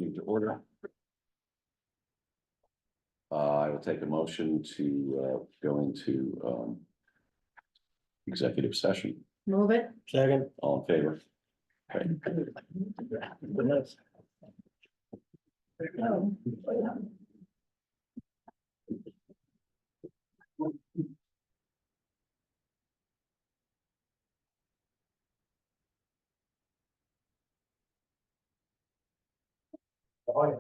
meeting to order. I will take a motion to go into executive session. Move it. Second. All in favor? Okay. Good night. Oh. Oh, yeah.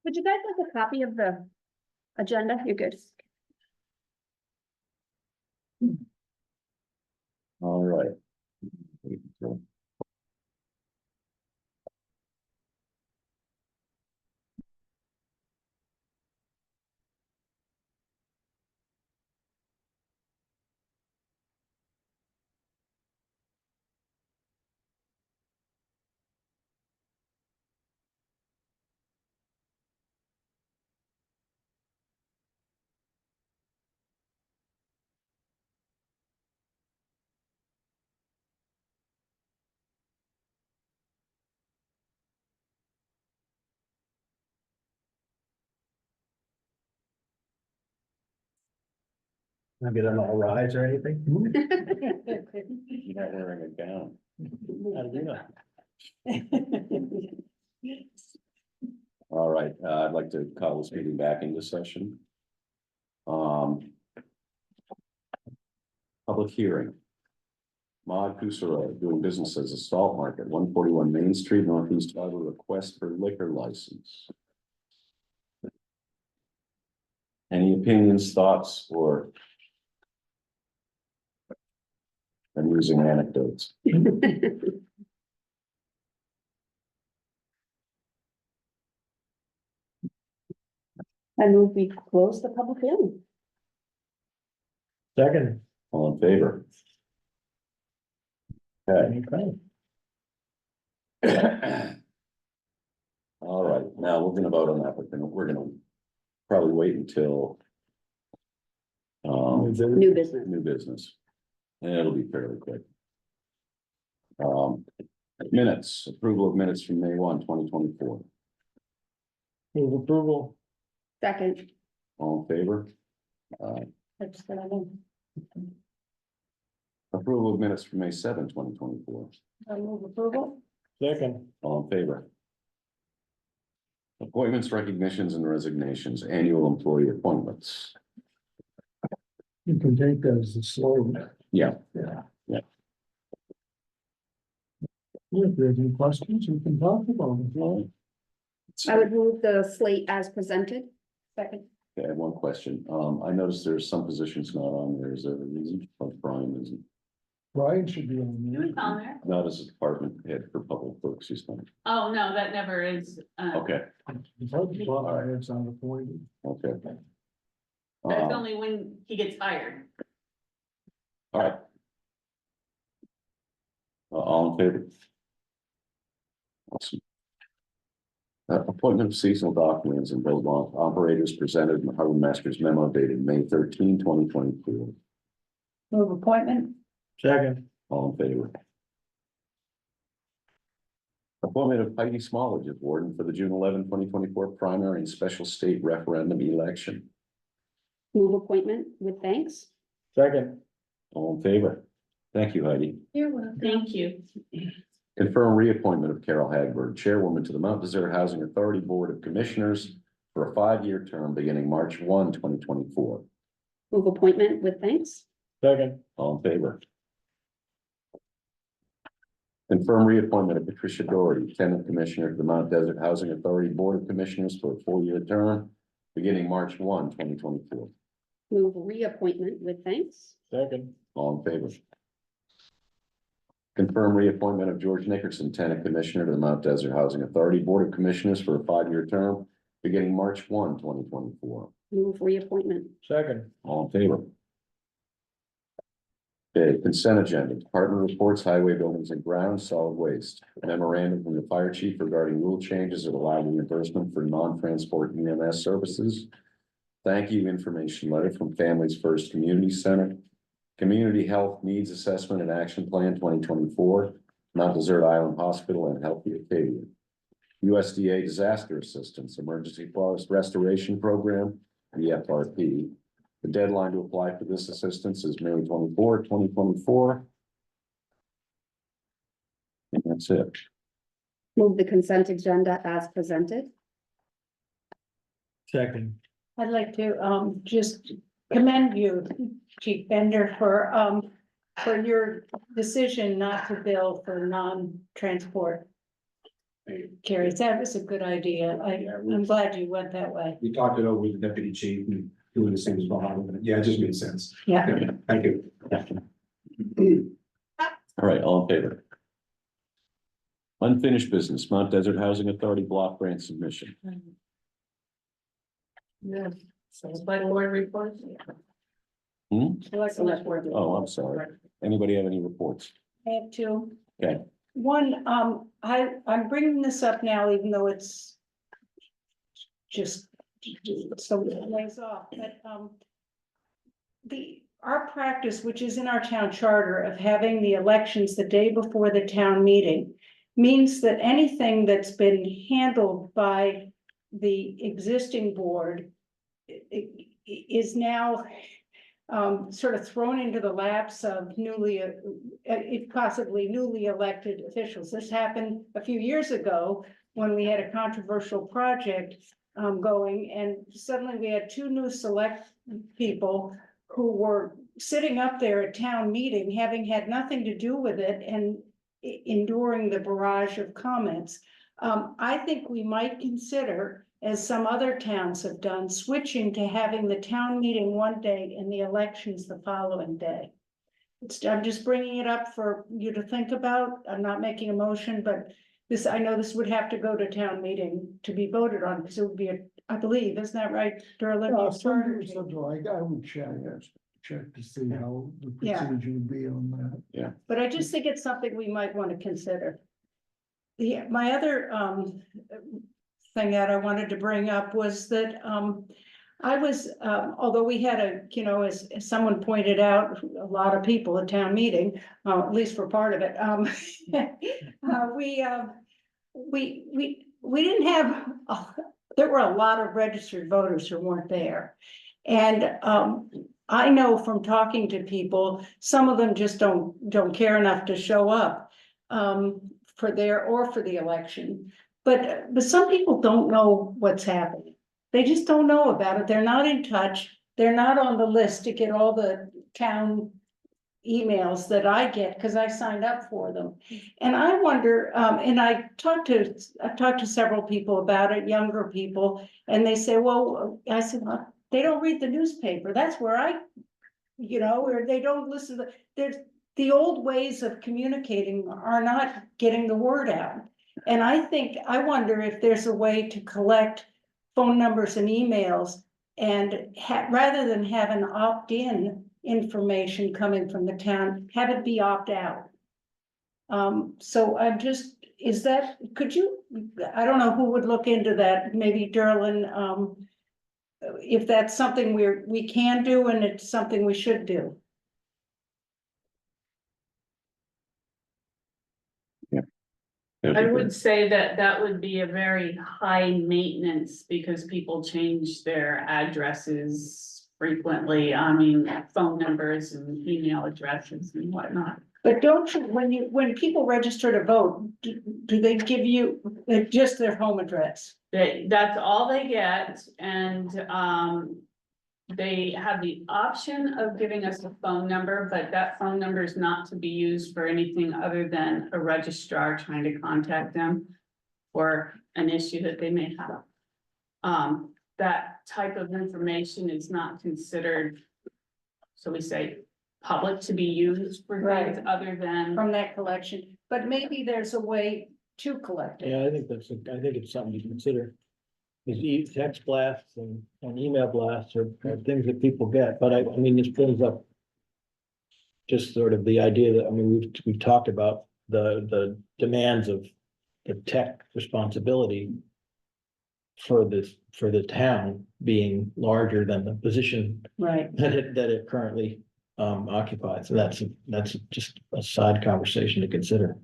Would you guys like a copy of the agenda? You're good. All right. Not get on all rides or anything? You're not wearing a gown. How do you know? All right, I'd like to call this meeting back into session. Public hearing. Maud Kusara, doing business as a salt market, 141 Main Street, Northeast Iowa, request for liquor license. Any opinions, thoughts, or amusing anecdotes? I move we close the public hearing. Second. All in favor? Okay. Okay. All right, now we're gonna vote on that, but then we're gonna probably wait until New business. new business. And it'll be fairly quick. Minutes, approval of minutes from May 1, 2024. Move approval. Second. All in favor? Approval of minutes from May 7, 2024. I move approval. Second. All in favor? Appointments, recognitions, and resignations, annual employee appointments. You can take that as a slogan. Yeah. Yeah. Yeah. If there's any questions, we can talk about it. I would move the slate as presented. Second. Okay, I have one question. I noticed there's some positions not on there. Is there a reason? Like Brian isn't, Brian should be on He there. was on there. not as a department head for public works, he's not. Oh, no, that never is. Okay, It's hard to talk about it, it's on the point. okay. That's only when he gets hired. All right. All in favor? Awesome. Appointment of seasonal documents and build operators presented in the Harbor Master's memo dated May 13, 2024. Move appointment. Second. All in favor? Appointment of Heidi Smallage as warden for the June 11, 2024 primary and special state referendum election. Move appointment with thanks. Second. All in favor? Thank you, Heidi. You're welcome. Thank you. Confirm reappointment of Carol Hagberg, chairwoman to the Mount Desert Housing Authority Board of Commissioners for a 5-year term beginning March 1, 2024. Move appointment with thanks. Second. All in favor? Confirm reappointment of Patricia Doherty, tenant commissioner to the Mount Desert Housing Authority Board of Commissioners for a 4-year term beginning March 1, 2024. Move reappointment with thanks. Second. All in favor? Confirm reappointment of George Nickerson, tenant commissioner to the Mount Desert Housing Authority Board of Commissioners for a 5-year term beginning March 1, 2024. Move reappointment. Second. All in favor? Okay, consent agenda, department reports, highway buildings and grounds, solid waste. Memorandum from the fire chief regarding rule changes that allow reimbursement for non-transport EMS services. Thank you information letter from Families First Community Center. Community Health Needs Assessment and Action Plan 2024, Mount Desert Island Hospital and Healthy Acadia. USDA Disaster Assistance, Emergency Forest Restoration Program, the FRP. The deadline to apply for this assistance is May 24, 2024. And that's it. Move the consent agenda as presented. Second. I'd like to just commend you, Chief Bender, for your decision not to bill for non-transport Carrie, that was a good idea. I'm glad you went that way. We talked it over with the deputy chief and doing the same as well. Yeah, it just made sense. Yeah. Thank you. All right, all in favor? Unfinished business, Mount Desert Housing Authority block grant submission. Yeah. Select board reports. Hmm? Select board. Oh, I'm sorry. Anybody have any reports? I have two. Okay. One, I'm bringing this up now, even though it's just so ways off, but, our practice, which is in our town charter of having the elections the day before the town meeting, means that anything that's been handled by the existing board is now sort of thrown into the laps of possibly newly elected officials. This happened a few years ago when we had a controversial project going, and suddenly we had two new select people who were sitting up there at town meeting, having had nothing to do with it and enduring the barrage of comments. I think we might consider, as some other towns have done, switching to having the town meeting one day and the elections the following day. I'm just bringing it up for you to think about. I'm not making a motion, but this, I know this would have to go to town meeting to be voted on, because it would be I believe, isn't that right, Derlin? I would check to see how the Yeah. procedure would be on that. But I just think it's something we might want to consider. My other thing that I wanted to bring up was that I was, although we had as someone pointed out, a lot of people at town meeting, at least for part of it, we didn't have, there were a lot of registered voters who weren't there. And I know from talking to people, some of them just don't care enough to show up for the election. But some people don't know what's happening. They just don't know about it. They're not in touch. They're not on the list to get all the town emails that I get because I signed up for them. And I wonder, and I've talked to several people about it, younger people, and they say, well, I said, well, they don't read the newspaper. That's where or they don't listen to, there's the old ways of communicating are not getting the word out. And I wonder if there's a way to collect phone numbers and emails and rather than have an opt-in information coming from the town, have it be opt-out. So I'm just, could you, I don't know who would look into that, maybe Derlin, if that's something we can do and it's something we should do. I would say that would be a very high maintenance because people change their addresses frequently. I mean, phone numbers and email addresses and whatnot. But don't you, when people register to vote, do they give you just their home address? That's all they get, and they have the option of giving us a phone number, but that phone number is not to be used for anything other than a registrar trying to contact them for an issue that they may have. That type of information is not considered, so we say, public to be used for things other than. From that collection, but maybe there's a way to collect it. Yeah, I think it's something to consider. Is text blasts and email blasts are things that people get, but I mean, this brings up. Just sort of the idea that, I mean, we've talked about the demands of the tech responsibility. For the town being larger than the position Right. that it currently occupies. So that's just a side conversation to consider.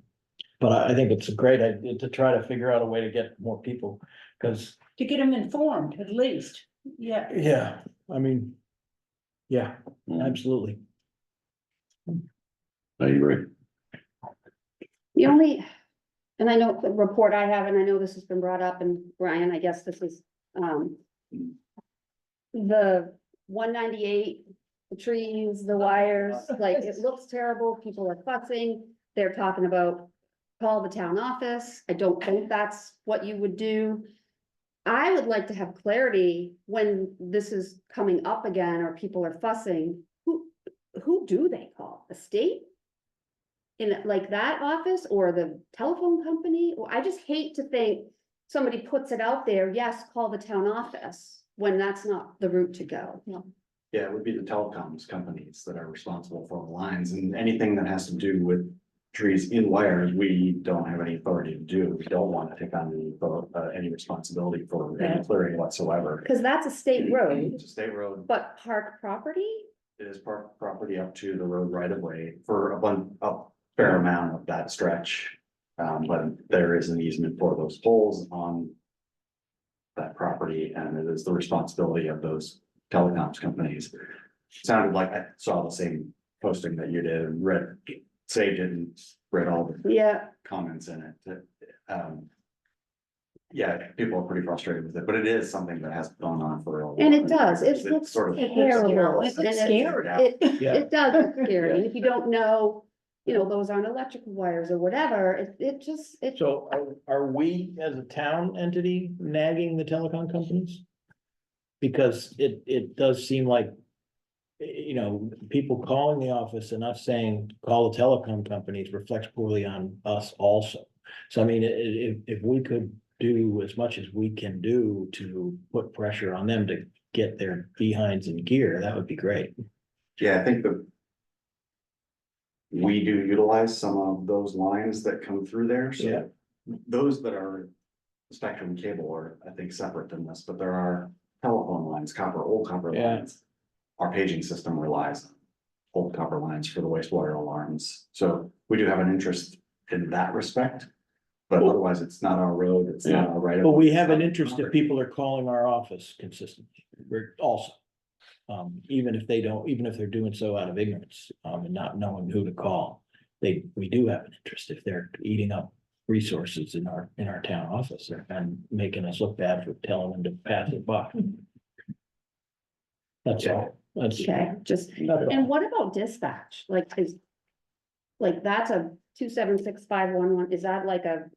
But I think it's a great idea to try to figure out a way to get more people, because. To get them informed, at least, yeah. Yeah, I mean, yeah, absolutely. I agree. The only, and I know the report I have, and I know this has been brought up, and Brian, I guess this is, the 198, the trees, the wires, like, it looks terrible, people are fussing, they're talking about call the town office. I don't think that's what you would do. I would like to have clarity when this is coming up again or people are fussing, who do they call? The state? In like that office or the telephone company? Or I just hate to think somebody puts it out there, yes, call the town office, when that's not the route to go. Yeah, it would be the telecoms companies that are responsible for the lines and anything that has to do with trees in wires, we don't have any authority to do. We don't want to take on any responsibility for any clearing whatsoever. Cause that's a state road, It's a state road, but park property? it is park property up to the road right of way for a fair amount of that stretch. But there is an easement for those poles on that property, and it is the responsibility of those telecoms companies. Sounded like I saw the same posting that you did and read, saved it and read all the Yeah, comments in it. Yeah, people are pretty frustrated with it, but it is something that has gone on for a while. and it does, It's it looks sort of- terrible. It looks and it- scary. Yeah. It does look scary, and if you don't know, you know, those aren't electrical wires or whatever, it just, it. So are we as a town entity nagging the telecom companies? Because it does seem like, you know, people calling the office and us saying, call the telecom companies reflects poorly on us also. So I mean, if we could do as much as we can do to put pressure on them to get their behinds in gear, that would be great. Yeah, I think that we do utilize some of those lines that come through there, Yeah. so those that are spectrum cable are, I think, separate than this, but there are telephone lines, old copper Yeah. lines. Our paging system relies on old copper lines for the wastewater alarms, so we do have an interest in that respect. But otherwise, it's not our road, it's not our right. of But we way, have it's an not interest if property. people are calling our office consistently, we're also. Even if they don't, even if they're doing so out of ignorance, and not knowing who to call. We do have an interest if they're eating up resources in our town office and making us look bad for telling them to pass it by. That's all, that's. Okay, just, that's all. and what about dispatch, like, like, that's a 276-511, is that like a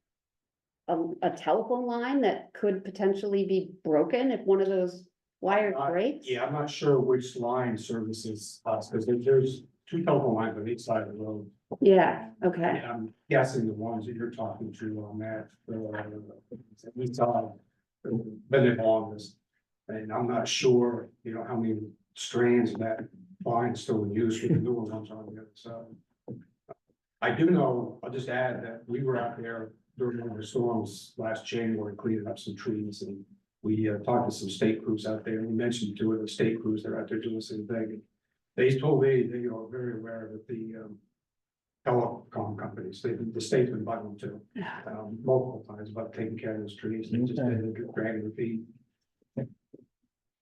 telephone line that could potentially be broken if one of those wires breaks? Yeah, I'm not sure which line services us, because there's two telephone lines on each side of the road. Yeah, okay, And I'm guessing the ones that you're talking to on that, we saw, been the longest. And I'm not sure, you know, how many strands of that line still in use for the newer ones on the other side. I do know, I'll just add that we were out there during one of the storms last January cleaning up some trees, and we talked to some state crews out there, and we mentioned two of the state crews that are out there doing the same thing. And they told me they are very aware that the telecom companies, the state's been bugging them too, multiple times about taking care of those trees. They just Okay. did dragging their feet.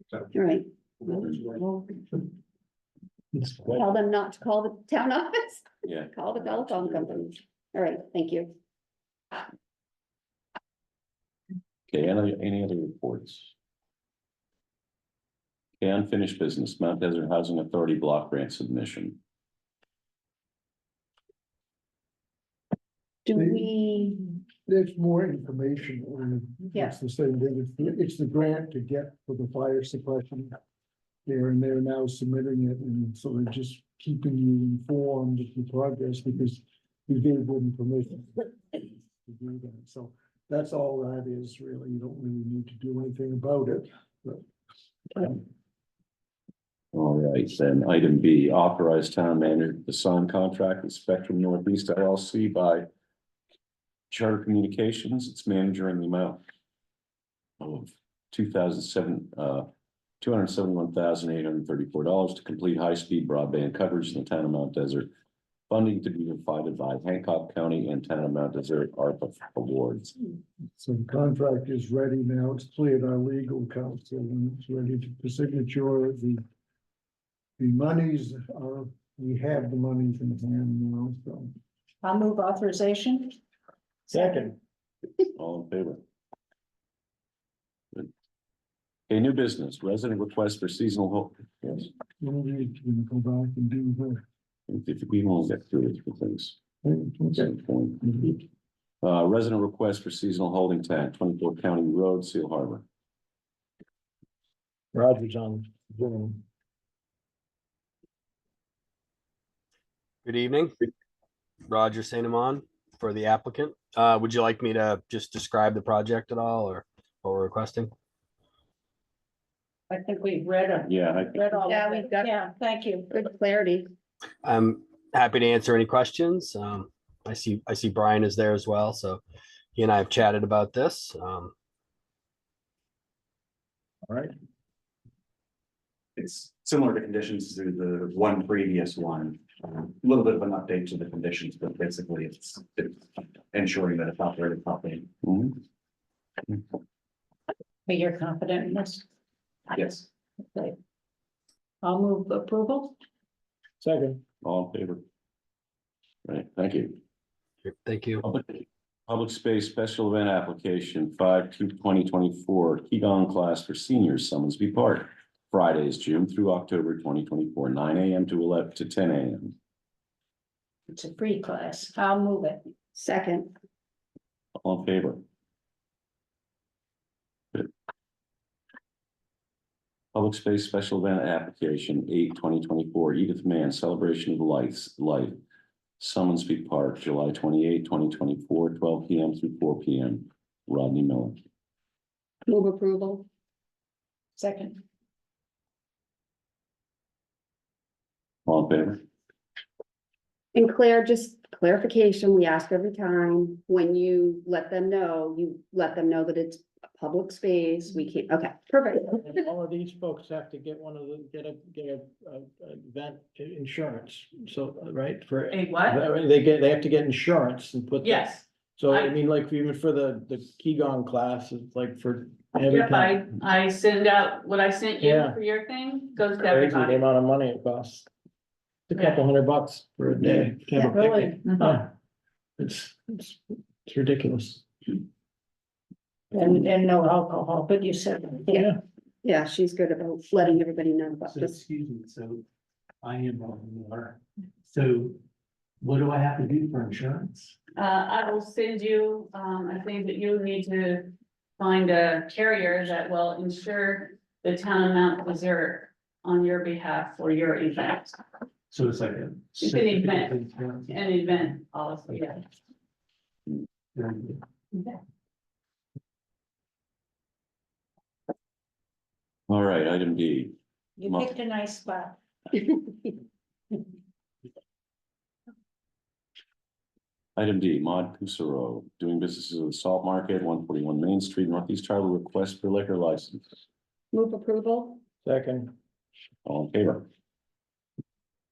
So. all right, It's quite- tell them not to call the town office, Yeah. call the telephone company. All right, thank you. Okay, any other reports? Okay, unfinished business, Mount Desert Housing Authority block grant submission. Do we, There's more information on it. Yeah. It's the same thing. It's the grant to get for the fire suppression. There, and they're now submitting it, and so they're just keeping you informed of the progress because we gave them permission to do that. So that's all that is really. You don't really need to do anything about it, but. All right, then item B, authorize town manager to sign contract with Spectrum Northeast LLC by Charter Communications, its manager, in the amount of $271,834 to complete high-speed broadband coverage in the town of Mount Desert. Funding to be provided by Hancock County and Town of Mount Desert ARPA awards. So the contract is ready now. It's cleared our legal counsel and it's ready for signature. The monies are, we have the monies in hand now, so. I'll move authorization. Second, All in favor? Good. Okay, new business, resident request for seasonal help. Yes, We're going to go back and do the. if we won't get through it for things. At some point. Resident request for seasonal holding tank, 24 County Road, Seal Harbor. Roger's on Zoom. Good evening. Roger Saint Amand for the applicant. Would you like me to just describe the project at all or what we're requesting? I think we've read them. Yeah, Read all Yeah, of it. we've got- Yeah, thank you. Good clarity. I'm happy to answer any questions. I see Brian is there as well, so he and I have chatted about this. All right, It's similar to conditions to the one previous one. A little bit of an update to the conditions, but basically it's ensuring that it's operated properly. mhm. But you're confident in this? Yes. Okay. I'll move approval. second, All in favor? Right, thank you. Thank you. Public space special event application 5/2/2024 Qigong class for seniors, Summonsby Park. Fridays, June through October 2024, 9 AM to 11 to 10 AM. It's a free class. I'll move it. Second, All in favor? Good. Public space special event application 8/2024 Edith Mann Celebration of Life, Summonsby Park, July 28, 2024, 12 PM through 4 PM. Rodney Miller. move approval. Second. All in favor? And Claire, just clarification, we ask every time, when you let them know that it's a public space, we can't, okay, perfect. And all of these folks have to get one of the, get a event insurance, so, right, for. A what? They have to get insurance and put. that- Yes, So I I- mean, like even for the Qigong class, it's like for every yep, time. I send out what I sent you Yeah. for your thing, goes to Crazy the everybody. amount of money it costs. It's a Yeah. couple $100 for a day. to have a Really? picnic. Mhm. Yeah. It's ridiculous. And no alcohol, but you said. Yeah. Yeah, she's good about letting everybody know about So this. excuse me, so I am Robin Miller. So what do I have to do for insurance? I will send you, I think that you need to find a carrier that will insure the town of Mount Desert on your behalf for your event, So it's like a. It's an event. certificate of insurance? an event policy, yeah. Very good. All right, item D. You picked a nice spot. Item D, Mod Cusero, doing businesses with Salt Market, 141 Main Street, Northeast Charter, request for liquor license. Move approval. Second, All in favor?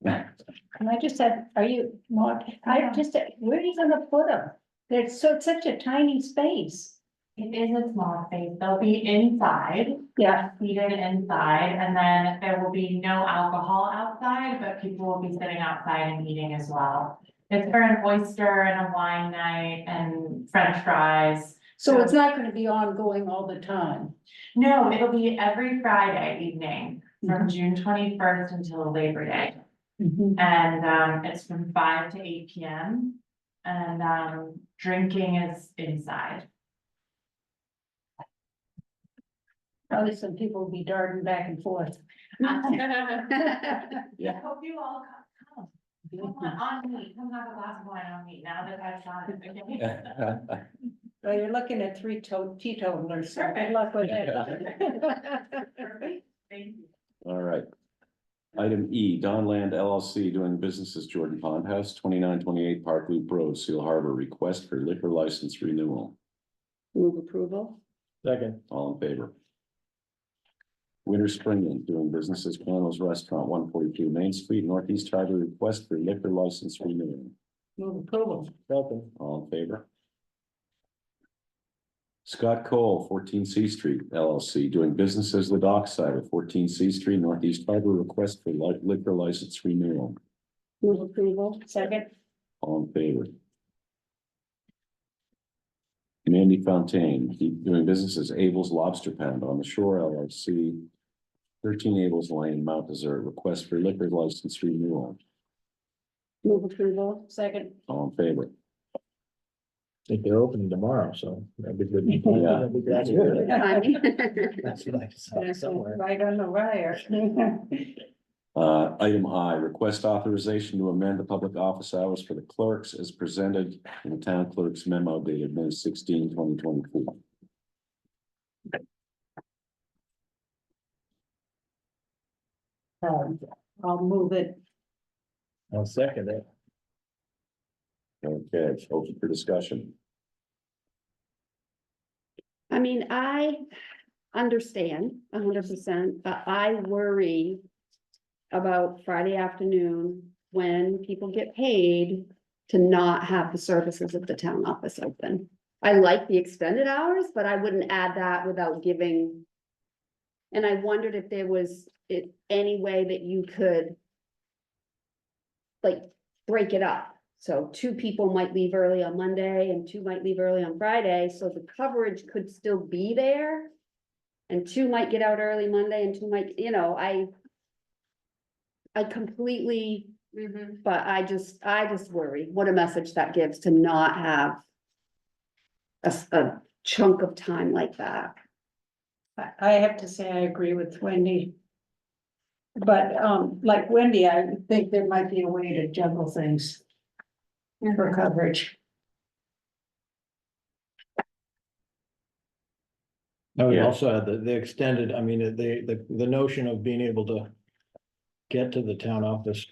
And I just said, are you, Mark, I just, where are you gonna put them? There's it's such a tiny space. It is a small space. They'll be inside, Yeah. seated inside, and then there will be no alcohol outside, but people will be sitting outside and eating as well. It's for an oyster and a wine night and French fries. So it's not gonna be ongoing all the time. No, it'll be every Friday evening from June 21st until Labor Day. And it's from 5 to 8 PM. And drinking is inside. Probably some people will be darting back and forth. I Yeah. hope you all come. Come on me, come have a glass of wine on me now that I've shot it, okay? Well, you're looking at three teetotalers, so good luck with that. Perfect, thank you. All right. Item E, Donland LLC, doing business as Jordan Pond House, 2928 Park Loop Road, Seal Harbor, request for liquor license renewal. Move approval. second, All in favor? Winter Spring Inn, doing business as Cano's Restaurant, 142 Main Street, Northeast Charter, request for liquor license renewal. Move approval. second, All in favor? Scott Cole, 14 C Street LLC, doing business as the Dockside of 14 C Street, Northeast Harbor, request for liquor license renewal. Move approval. Second. All in favor? Mandy Fontaine, doing business as Abel's Lobster Pound on the Shore LLC, 13 Abel's Lane, Mount Desert, request for liquor license renewal. Move approval. Second. All in favor? think they're opening tomorrow, so that'd be good. Yeah. That'd be good. Timing. That's what I saw somewhere. Right on the wire. Item I, request authorization to amend the public office hours for the clerks as presented in the town clerk's memo dated May 16, 2024. I'll move it. I'll second it. Okay, open for discussion. I mean, I understand 100%, but I worry about Friday afternoon when people get paid to not have the services at the town office open. I like the extended hours, but I wouldn't add that without giving. And I wondered if there was any way that you could like break it up. So 2 people might leave early on Monday and 2 might leave early on Friday, so the coverage could still be there. And 2 might get out early Monday and 2 might, I completely, but I just worry what a message that gives to not have a chunk of time like that. I have to say, I agree with Wendy. But, like Wendy, I think there might be a way to juggle things for coverage. I would Yeah. also add the extended, I mean, the notion of being able to get to the town office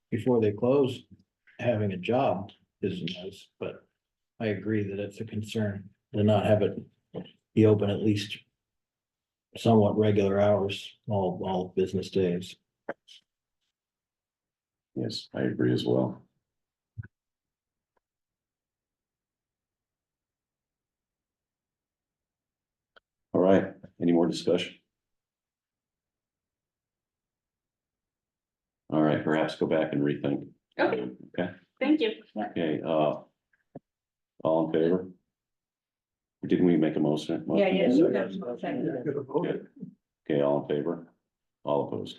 before they close, having a job is nice, but I agree that it's a concern to not have it be open at least somewhat regular hours, all business days. Yes, I agree as well. All right, any more discussion? All right, perhaps go back and rethink. Okay. Okay, Thank you. okay, all in favor? Didn't we make a motion? Yeah, yes. Okay. Okay, all in favor? All opposed?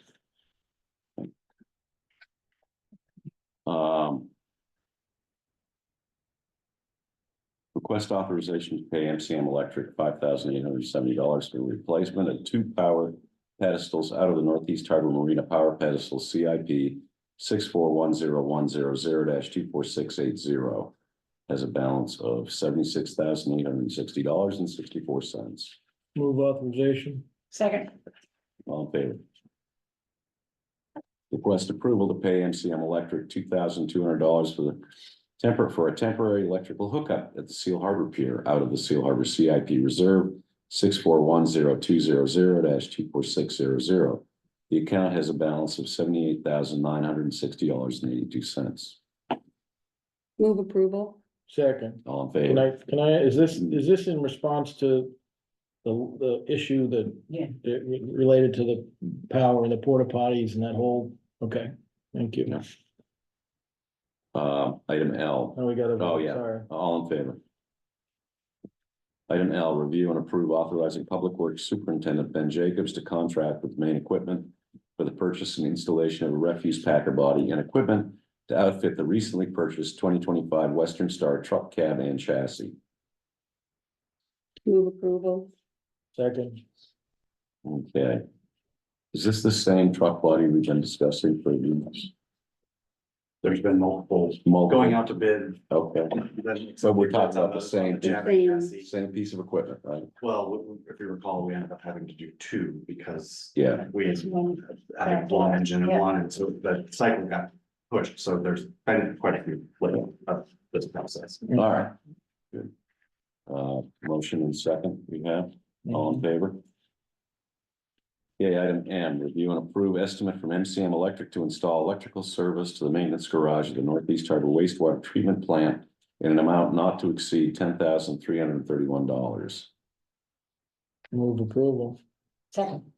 Request authorization to pay MCM Electric $5,870 for replacement of 2 power pedestals out of the Northeast Harbor Marina Power Pedestal CIP 6411010-24680. Has a balance of $76,860.64. Move authorization. Second, All in favor? Request approval to pay MCM Electric $2,200 for a temporary electrical hookup at the Seal Harbor Pier out of the Seal Harbor CIP Reserve 6410200-24600. The account has a balance of $78,960.82. Move approval. Second. All in Can favor? is this in response to the issue that Yeah. related to the power and the porta potties and that whole, okay, thank you. Yeah. Item L. Now we got to. Oh, yeah. Sorry. All in favor? Item L, review and approve authorizing Public Works Superintendent Ben Jacobs to contract with Maine Equipment for the purchase and installation of a refuse packer body and equipment to outfit the recently purchased 2025 Western Star truck cab and chassis. Move approval. Second. Okay. Is this the same truck body we've been discussing for years? There's been multiple going out to bid. Okay, Then- so we're talking about the same, Chassis. same piece of equipment, right? Well, if you recall, we ended up having to do 2 because Yeah. we had it's one, had one engine and Yeah. one, and so the cycle got pushed, so there's been quite a few like of this process. All right. Good. Motion and second, we have, all in favor? Okay, item M, review and approve estimate from MCM Electric to install electrical service to the maintenance garage of the Northeast Harbor wastewater treatment plant in an amount not to exceed $10,331. Move approval. second,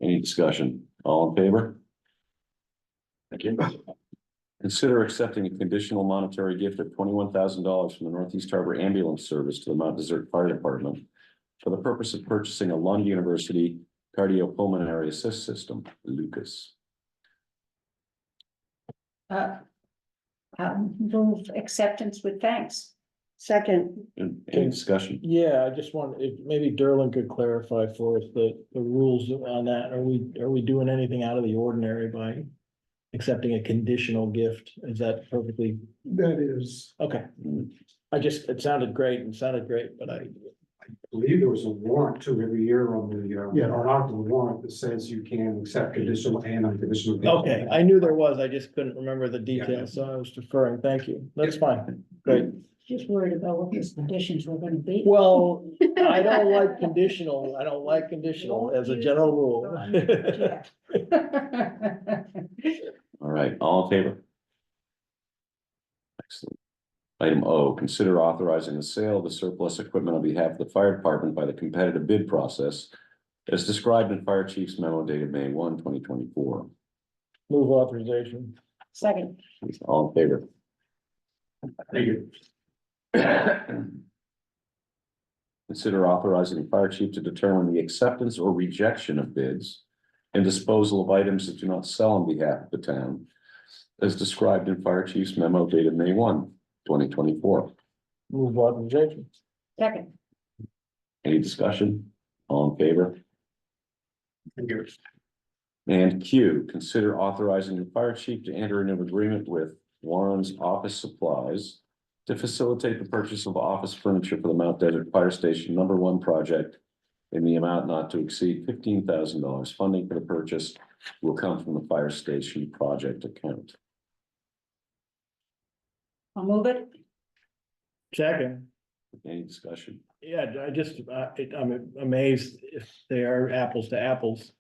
Any discussion? All in favor? Thank you. Consider accepting a conditional monetary gift of $21,000 from the Northeast Harbor Ambulance Service to the Mount Desert Fire Department for the purpose of purchasing a Lund University cardiopulmonary assist system, Lucas. move acceptance with thanks. Second, Any discussion? Yeah, I just want, if maybe Derlin could clarify for us the rules on that. Are we doing anything out of the ordinary by accepting a conditional gift? Is that perfectly, That is, okay? Mm. It sounded great, but I, believe there was a warrant too every year on the, Yeah. or not the warrant that says you can accept conditional and unconditional. okay, I knew there was, I just couldn't remember the details, so I was deferring, thank you, that's fine, great. Just worried about what those conditions were gonna be. Well, I don't like conditional as a general rule. Yeah. All right, all in favor? Excellent. Item O, consider authorizing the sale of the surplus equipment on behalf of the fire department by the competitive bid process as described in Fire Chief's memo dated May 1, 2024. Move authorization. Second, All in favor? Thank you. Consider authorizing the fire chief to determine the acceptance or rejection of bids and disposal of items that do not sell on behalf of the town, as described in Fire Chief's memo dated May 1, 2024. Move authorization. second, Any discussion? All in favor? Thank you. And Q, consider authorizing the fire chief to enter into an agreement with Warren's Office Supplies to facilitate the purchase of office furniture for the Mount Desert Fire Station #1 project in the amount not to exceed $15,000. Funding for the purchase will come from the fire station project account. I'll move it. Second. Any discussion? Yeah, I'm amazed if they are apples to apples,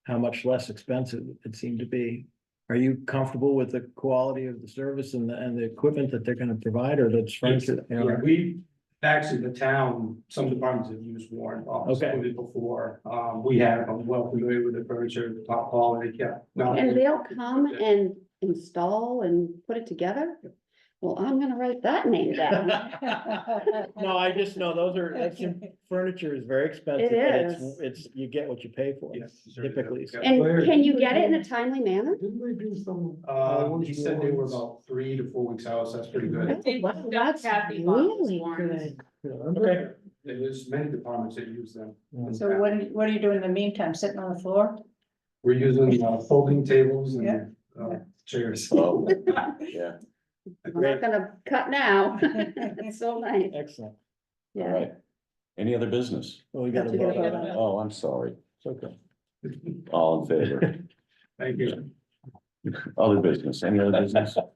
how much less expensive it seemed to be. Are you comfortable with the quality of the service and the equipment that they're gonna provide, or that's furniture? that they Yeah, are? we, actually, the town, some departments have used Warren Office Okay. Equipment before. We have, I'm well familiar with the furniture, the top quality, yeah. No, and they'll come and install and put it together? Well, I'm gonna write that name down. No, I just know furniture is very expensive. It and is. you get what you pay for, Yes, sure. typically. Yeah. And can you get it in a timely manner? didn't they do some? He said they were about 3 to 4 weeks out, so that's pretty good. Wow, that's Kathy bought those really warrants. good. Okay. There's many departments that use them. So what are you doing in the meantime? Sitting on the floor? We're using folding tables Yeah. and chairs. Oh, yeah, I'm not gonna cut now. It's so nice. Excellent. all Yeah. right. Any other business? Well, we got Have to to get vote. a vote on it. Oh, I'm sorry. It's okay. All in favor? Thank you. Other business, any other business? All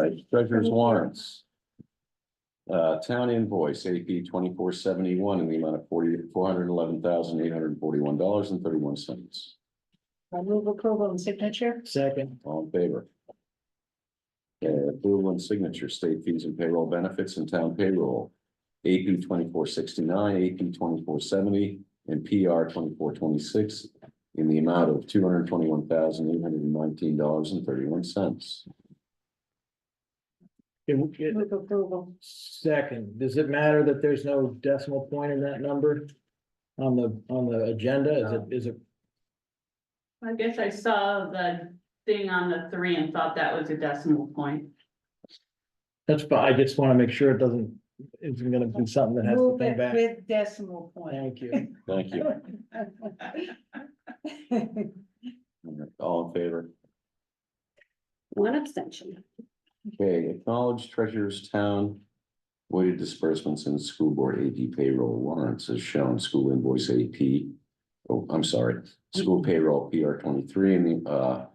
right, treasurer's warrants. Town invoice AP 2471 in the amount of $411,841.31. I move approval and signature. Second. All in favor? Approval and signature, state fees and payroll benefits and town payroll. AP 2469, AP 2470, and PR 2426 in the amount of $221,819.31. Move approval. Second, does it matter that there's no decimal point in that number? On the agenda, is it, I guess I saw the thing on the 3 and thought that was a decimal point. that's fine, I just wanna make sure it isn't gonna be something that has to Move come it back. with decimal point. Thank you. Thank you. All in favor? One abstention. Okay, acknowledge treasurer's town voided disbursements and school board AP payroll warrants as shown, school invoice AP. Oh, I'm sorry, school payroll PR 23 and the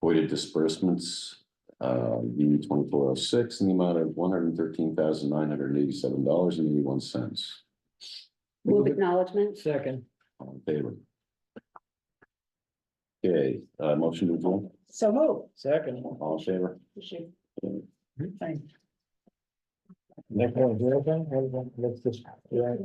voided disbursements. The 2406 in the amount of $113,987.81. Move acknowledgement. Second. All in favor? Okay, motion to adjourn, So move. Second. all in favor? Thanks. Next one, let's just, yeah.